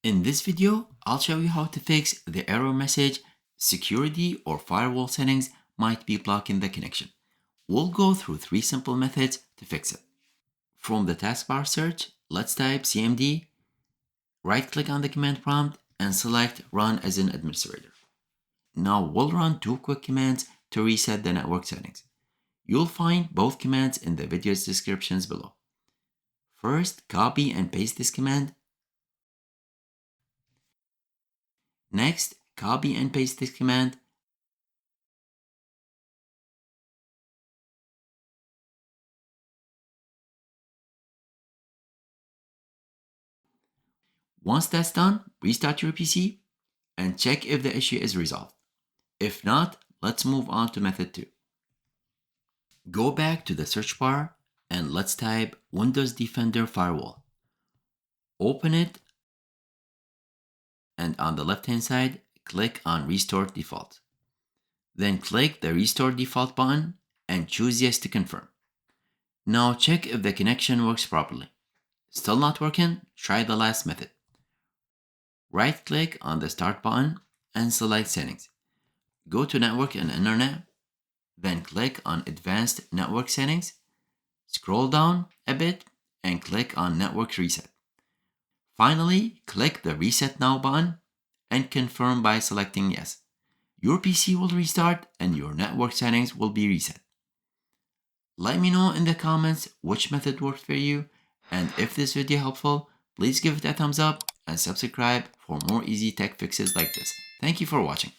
In this video, I'll show you how to fix the error message security or firewall settings might be blocking the connection. We'll go through 3 simple methods to fix it. From the taskbar search, let's type cmd, right-click on the command prompt, and select Run as an administrator. Now we'll run 2 quick commands to reset the network settings. You'll find both commands in the video's descriptions below. First, copy and paste this command. Next, copy and paste this command. Once that's done, restart your PC and check if the issue is resolved. If not, let's move on to method 2. Go back to the search bar and let's type Windows Defender Firewall. Open it, and on the left hand side, click on Restore Default. Then click the Restore Default button and choose Yes to confirm. Now check if the connection works properly. Still not working? Try the last method. Right-click on the Start button and select Settings. Go to Network and Internet, then click on Advanced Network Settings. Scroll down a bit and click on Network Reset. Finally, click the Reset Now button and confirm by selecting Yes. Your PC will restart and your network settings will be reset. Let me know in the comments which method worked for you, and if this video helpful, please give it a thumbs up and subscribe for more easy tech fixes like this. Thank you for watching.